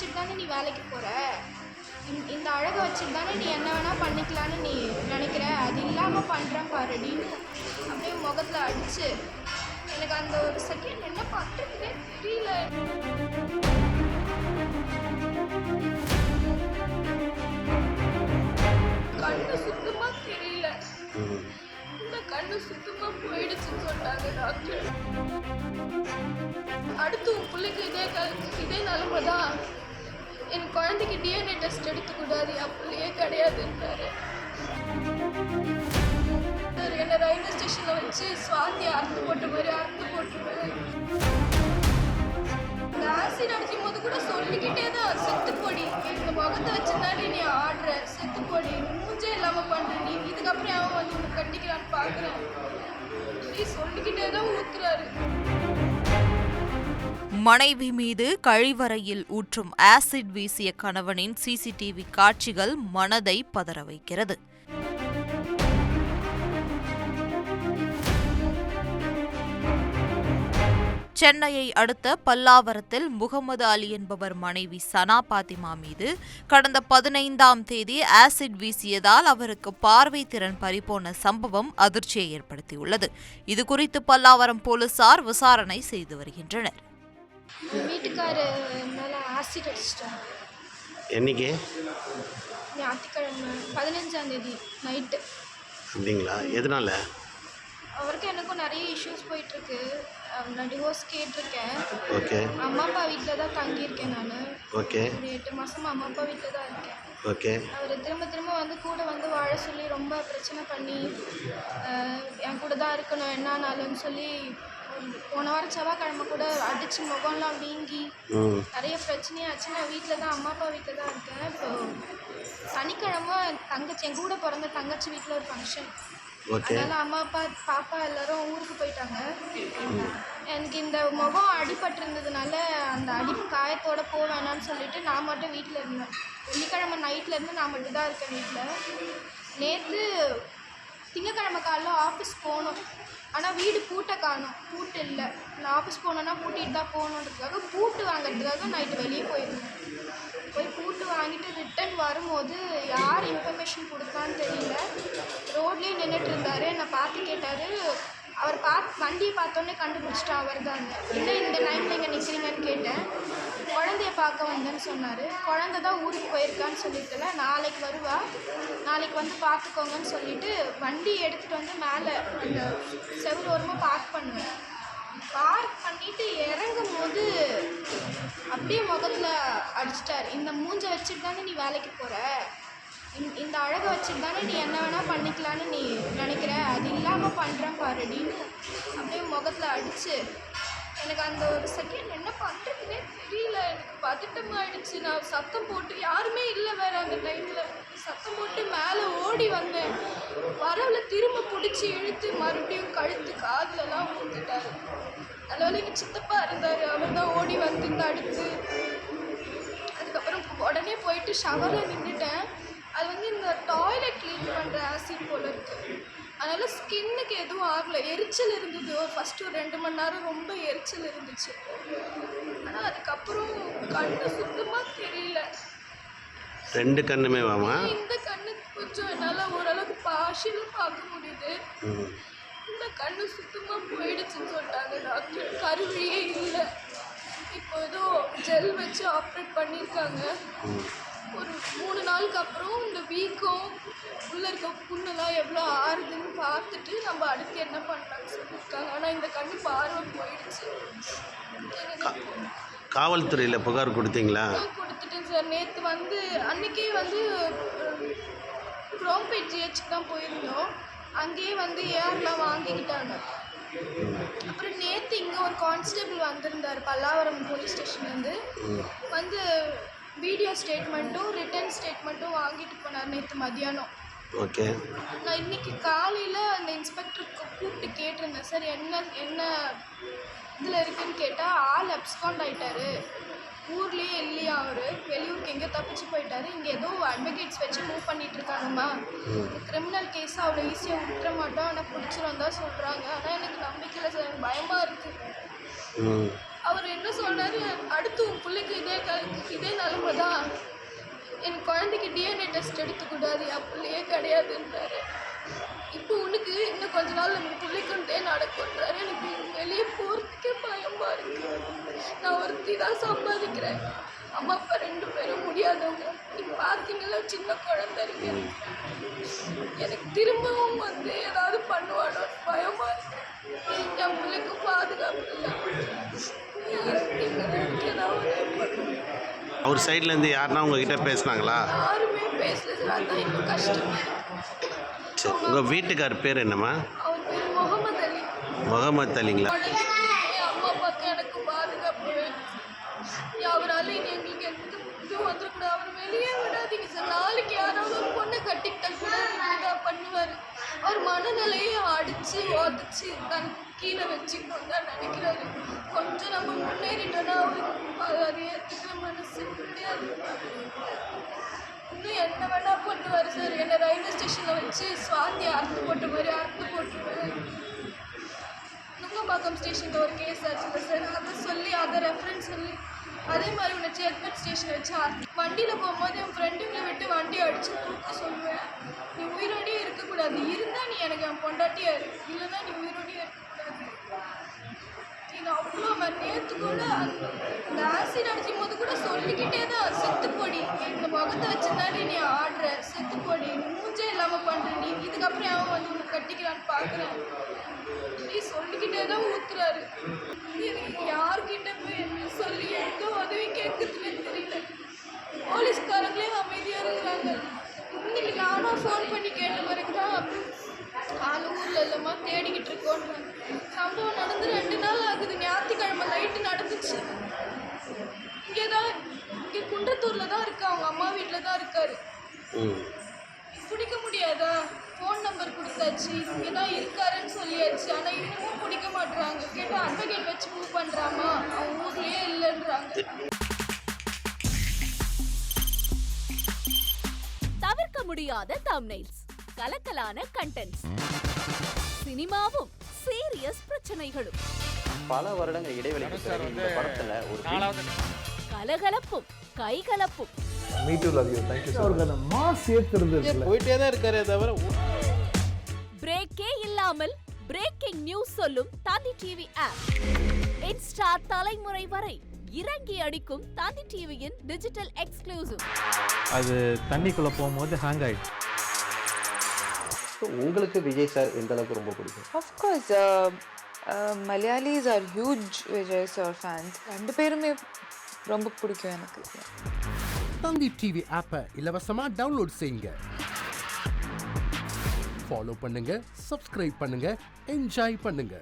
வச்சுட்டு தானே நீ வேலைக்கு போகிற, இந்த அழகை வச்சுட்டு தானே நீ என்ன வேணால் பண்ணிக்கலான்னு நீ நினைக்கிற, அது இல்லாமல் பண்ணுறேன் பாருடின்னு அப்படியே முகத்தில் அடித்து எனக்கு அந்த ஒரு செகண்ட் என்ன பண்ணுறதுனே தெரியல. கண்ணு சுத்தமாக தெரியல, இந்த கண்ணு சுத்தமாக போயிடுச்சுன்னு சொன்னாங்க டாக்டர். அடுத்து உன் பிள்ளைக்கு இதே நிலைமை தான், என் குழந்தைக்கு டிஎன்ஏ டெஸ்ட் எடுத்துக்கூடாது, என் பிள்ளையே கிடையாதுன்றாரு. என்னை ரயில்வே ஸ்டேஷனில் வச்சு சுவாதி அறுத்து போட்ட மாதிரி அறுத்து போட்டுருவேன். இந்த ஆசிட் அடிக்கும் போது கூட சொல்லிக்கிட்டே தான், செத்து போடி, இந்த முகத்தை வச்சுருந்தாலே நீ ஆடுற, செத்து போடி, மூஞ்சே இல்லாமல் பண்ணுற நீ, இதுக்கப்புறம் அவன் வந்து உனக்கு கண்டிக்கிறான்னு பார்க்குறேன், சொல்லிக்கிட்டே தான் ஊத்துறாரு. மனைவி மீது கழிவறையில் ஊற்றும் ஆசிட் வீசிய கணவனின் சிசிடிவி காட்சிகள் மனதை பதற வைக்கிறது. சென்னையை அடுத்த பல்லாவரத்தில் முகமது அலி என்பவர் மனைவி சனா பாத்திமா மீது கடந்த 15ஆம் தேதி ஆசிட் வீசியதால் அவருக்கு பார்வை திறன் பறிபோன சம்பவம் அதிர்ச்சியை ஏற்படுத்தியுள்ளது. இதுகுறித்து பல்லாவரம் போலீசார் விசாரணை செய்து வருகின்றனர். வீட்டுக்காரு மேல ஆசிட் அடிச்சிட்டாங்க. என்னைக்கு? ஞாயிற்றுக்கிழமை 15ஆம் தேதி நைட்டு. அப்படிங்களா? எதனால? அவருக்கு எனக்கும் நிறைய இஷ்யூஸ் போயிட்டுருக்கு. நான் டிவோர்ஸ் கேட்டிருக்கேன். ஓகே. அம்மா அப்பா வீட்டில் தான் தங்கியிருக்கேன் நான். ஓகே. ஒரு 8 மாதமாக அம்மா அப்பா வீட்டில் தான் இருக்கேன். ஓகே. அவர் திரும்ப வந்து கூட வந்து வாழ சொல்லி ரொம்ப பிரச்சனை பண்ணி என் கூட தான் இருக்கணும் என்னானாலும்னு சொல்லி போன வாரம் செவ்வாய்க்கிழமை கூட அடித்து முகம்லாம் வீங்கி நிறைய பிரச்சனையாச்சு. நான் வீட்டில் தான் அம்மா அப்பா வீட்டில் தான் இருக்கேன். இப்போ சனிக்கிழமை தங்கச்சி என் கூட பிறந்த தங்கச்சி வீட்டில் ஒரு ஃபங்க்ஷன், அதனால அம்மா அப்பா பாப்பா எல்லாரும் ஊருக்கு போயிட்டாங்க. எனக்கு இந்த முகம் அடிபட்டிருந்ததுனால அந்த காயத்தோட போக வேணான்னு சொல்லிட்டு நான் மட்டும் வீட்டில் இருந்தேன். வெள்ளிக்கிழமை நைட்லேருந்து நான் மட்டும் தான் இருக்கேன் வீட்டில். நேற்று திங்கக்கிழமை காலைல ஆஃபீஸ் போகணும், ஆனால் வீடு பூட்டை காணும், பூட்டு இல்லை. நான் ஆஃபீஸ் போனோன்னா பூட்டிகிட்டு தான் போகணுன்றதுக்காக பூட்டு வாங்கிறதுக்காக நைட்டு வெளியே போயிருந்தேன். போய் பூட்டு வாங்கிட்டு ரிட்டன் வரும்போது யார் இன்ஃபர்மேஷன் கொடுத்தான்னு தெரியல, ரோட்லேயே நின்றுட்டு இருந்தார். என்னை பார்த்து கேட்டார். அவர் வண்டியை பார்த்தோன்னே கண்டுபிடிச்சிட்டா அவர் தான். இல்லை இந்த டைமில் இங்கே நிற்கிறீங்கன்னு கேட்டேன். குழந்தைய பார்க்க வந்தேன்னு சொன்னார். குழந்தை தான் ஊருக்கு போயிருக்கான்னு சொல்லிட்டுல, நாளைக்கு வருவா, நாளைக்கு வந்து பார்த்துக்கோங்கன்னு சொல்லிவிட்டு வண்டி எடுத்துகிட்டு வந்து மேலே அந்த செவ்வரோரமாக பார்க் பண்ணுவேன். பார்க் பண்ணிவிட்டு இறங்கும் போது அப்படியே முகத்தில் அடிச்சிட்டார். இந்த மூஞ்சை வச்சுட்டு தானே நீ வேலைக்கு போகிற, இந்த அழகை வச்சுட்டு தானே நீ என்ன வேணால் பண்ணிக்கலான்னு நீ நினைக்கிற, அது இல்லாமல் பண்ணுறேன் பாருடின்னு அப்படியே முகத்தில் அடித்து எனக்கு அந்த ஒரு செகண்ட் என்ன பண்ணுறதுனே தெரியல. எனக்கு பதட்டமாகிடுச்சு. நான் சத்தம் போட்டு, யாருமே இல்லை வேறு அந்த டைமில், சத்தம் போட்டு மேலே ஓடி வந்தேன். வரவில் திரும்ப பிடிச்சி இழுத்து மறுபடியும் கழுத்து காதுலலாம் ஊற்றிட்டாரு. அதனால எங்கள் சித்தப்பா இருந்தார், அவர் தான் ஓடி வந்து தடுத்து. அதுக்கப்புறம் உடனே போயிட்டு ஷவரில் நின்றுட்டேன். அது வந்து இந்த டாய்லெட் க்ளீன் பண்ணுற ஆசிட் போல் இருக்குது, அதனால் ஸ்கின்னுக்கு எதுவும் ஆகலை. எரிச்சல் இருந்தது, ஃபஸ்ட்டு ஒரு 2 மணி நேரம் ரொம்ப எரிச்சல் இருந்துச்சு. ஆனால் அதுக்கப்புறம் கண்ணு சுத்தமாக தெரியல. 2 கண்ணுமே வாமா? இந்த கண்ணு கொஞ்சம் என்னால் ஓரளவுக்கு பார்ஷியலாக பார்க்க முடியுது, இந்த கண்ணு சுத்தமாக போயிடுச்சுன்னு சொல்லிட்டாங்க டாக்டர். கருவிழியே இல்லை. இப்போ ஏதோ ஜெல் வச்சு ஆப்ரேட் பண்ணியிருக்காங்க. ஒரு 3 நாளுக்கு அப்புறம் இந்த வீக்கம் உள்ளே இருக்க புண்ணெல்லாம் எவ்வளோ ஆறுதுன்னு பார்த்துட்டு நம்ம அடுத்து என்ன பண்ணலான்னு சொல்லியிருக்காங்க. ஆனால் இந்த கண்ணு பார்வை போயிடுச்சு. காவல்துறையில் புகார் கொடுத்தீங்களா? கொடுத்துட்டேன் சார். நேற்று வந்து அன்றைக்கே வந்து குரோம்பேட் ஜிஹெச்சுக்கு தான் போயிருந்தோம். அங்கேயே வந்து ஏர்லாம் வாங்கிக்கிட்டாங்க. அப்புறம் நேற்று இங்கே ஒரு கான்ஸ்டபிள் வந்திருந்தார் பல்லாவரம் போலீஸ் ஸ்டேஷன்லேருந்து. வந்து வீடியோ ஸ்டேட்மெண்ட்டும் ரிட்டன் ஸ்டேட்மெண்ட்டும் வாங்கிட்டு போனார் நேற்று மதியானம். ஓகே. நான் இன்றைக்கி காலையில் அந்த இன்ஸ்பெக்டருக்கு கூப்பிட்டு கேட்டிருந்தேன், சார் என்ன இதில் இருக்குதுன்னு கேட்டால் ஆள் அப்ஸ்காண்ட் ஆகிட்டாரு, ஊர்லேயே இல்லையா, அவர் வெளியூருக்கு எங்கேயோ தப்பிச்சு போயிட்டாரு, இங்கே ஏதோ அட்வொகேட்ஸ் வச்சு மூவ் பண்ணிகிட்ருக்காங்கம்மா, கிரிமினல் கேஸ் அவ்வளோ ஈஸியாக விட்டுற மாட்டோம், ஆனால் பிடிச்சிரும் தான் சொல்கிறாங்க. ஆனால் எனக்கு நம்பிக்கையில் சார், எனக்கு பயமாக இருக்குது. அவர் என்ன சொன்னார், அடுத்து உன் பிள்ளைக்கு இதே நிலைமை அப்போ தான் என் குழந்தைக்கு டிஎன்ஏ டெஸ்ட் எடுத்துக்கூடாது, என் பிள்ளையே கிடையாதுன்றாரு. இப்போ உனக்கு இன்னும் கொஞ்ச நாள் நம்ம பிள்ளைக்குண்டே நடக்குன்றாரு. எனக்கு வெளியே போகிறதுக்கே பயமாக இருக்கு. நான் ஒருத்தி தான் சம்பாதிக்கிறேன், அம்மா அப்பா 2 பேரும் முடியாதவங்க. நீங்கள் பார்த்தீங்களா, சின்ன குழந்தை இருக்கு. எனக்கு திரும்பவும் வந்து ஏதாவது பண்ணுவானோ பயமாக இருக்கு. என் பிள்ளைக்கு பாதுகாப்பு இல்லை. அவர் சைட்லேருந்து யாருன்னா உங்ககிட்ட பேசுனாங்களா? யாருமே பேசல. அதான் இன்னும் கஷ்டமா இருக்கு. சரி, உங்கள் வீட்டுக்கார் பேர் என்னம்மா? அவர் பேர் முகமது அலி. முகமது அலிங்களா? அம்மா அப்பாவுக்கு எனக்கு பாதுகாப்பு வேணும். அவரால் எங்களுக்கு எந்த இதுவும் வந்துடக்கூடாது. அவர் வெளியே விடாதீங்க சார். நாளைக்கு யாராவது ஒரு பொண்ணை கட்டிக்கிட்டா கூட இப்படிதான் பண்ணுவார். அவர் மனநிலையை அடித்து உதச்சி தன் கீழே வச்சுக்கணும் தான் நினைக்கிறாரு. கொஞ்சம் நம்ம முன்னேறிட்டோன்னா அவருக்கு அதை ஏற்றுக்கிற மனசு கிடையாது. இன்னும் என்ன வேணா பண்ணுவார் சார். என்னை ரயில்வே ஸ்டேஷனில் வச்சு சுவாதி அறுத்து போட்ட மாதிரி அறுத்து போட்டுருவேன். நுங்கம்பாக்கம் ஸ்டேஷனில் ஒரு கேஸ் ஆச்சுல்ல சார், அதை சொல்லி அதை ரெஃபரன்ஸ் சொல்லி அதே மாதிரி உன்னை சேத்பட் ஸ்டேஷன் வச்சு வண்டியில் போகும்போது என் ஃப்ரெண்டுங்களை விட்டு வண்டியை அடித்து தூக்க சொல்லுவேன். நீ உயிரோடையே இருக்கக்கூடாது, இருந்தால் நீ எனக்கு என் பொண்டாட்டியா இரு, இல்லைன்னா நீ உயிரோடையே இருக்கக்கூடாது. இது அவ்வளோ நேற்று கூட அந்த ஆசிட் அடிச்சும் போது கூட சொல்லிக்கிட்டே தான், செத்துப்பொடி இந்த முகத்தை வச்சு தானே நீ ஆடுற, செத்துப்பொடி மூஞ்சே இல்லாமல் பண்ணுற நீ, இதுக்கப்புறம் அவன் வந்து உன்னை கட்டிக்கிறான்னு பார்க்குறேன். நீ சொல்லிக்கிட்டே தான் ஊத்துறாரு. எனக்கு யார்கிட்ட போய் என்ன சொல்லி எந்த உதவி கேட்குறதுன்னு தெரியல. போலீஸ்காரங்களே அமைதியாக இருக்கிறாங்க. இன்னைக்கு நானும் ஃபோன் பண்ணி கேட்ட பிறகு தான் ஆள் ஊரில் இல்லைம்மா தேடிக்கிட்டு இருக்கோன்னு. சம்பவம் நடந்து 2 நாள் ஆகுது. ஞாயிற்றுக்கிழமை நைட்டு நடந்துச்சு. இங்கே தான், இங்கே குன்றத்தூரில் தான் இருக்கா, அவங்க அம்மா வீட்டில் தான் இருக்காரு. பிடிக்க முடியாதா? ஃபோன் நம்பர் கொடுத்தாச்சு, இங்கே தான் இருக்காருன்னு சொல்லியாச்சு. ஆனால் இன்னமும் பிடிக்க மாட்டுறாங்க. கேட்டால் அட்வொகேட் வச்சு மூவ் பண்ணுறாமா, அவங்க ஊர்லேயே இல்லைன்றாங்க. தவிர்க்க முடியாத தம்ப்நெயில்ஸ், கலக்கலான கண்டென்ட்ஸ், சினிமாவும் சீரியஸ் பிரச்சனைகளும், பல வருடங்கள் இடைவெளிக்கு பிறகு இந்த படத்துல ஒரு கலகலப்பும் கைகலப்பும், போயிட்டே தான் இருக்காரே தவிர பிரேக்கே இல்லாமல் பிரேக்கிங் நியூஸ் சொல்லும் தந்தி டிவி ஆப். இன்ஸ்டா தலைமுறை வரை இறங்கி அடிக்கும் தந்தி டிவியின் டிஜிட்டல் எக்ஸ்க்ளூசிவ். அது தண்ணிக்குள்ள போகும்போது ஹேங் ஆயிடுச்சு. உங்களுக்கு விஜய் சார் எந்த அளவுக்கு ரொம்ப பிடிக்கும்? Of course, Malayalis are huge Vijay sir fans. 2 பேருமே ரொம்ப பிடிக்கும் எனக்கு. தந்தி டிவி ஆப்பை இலவசமா டவுன்லோட் செய்யுங்க. ஃபாலோ பண்ணுங்க, சப்ஸ்கிரைப் பண்ணுங்க, என்ஜாய் பண்ணுங்க.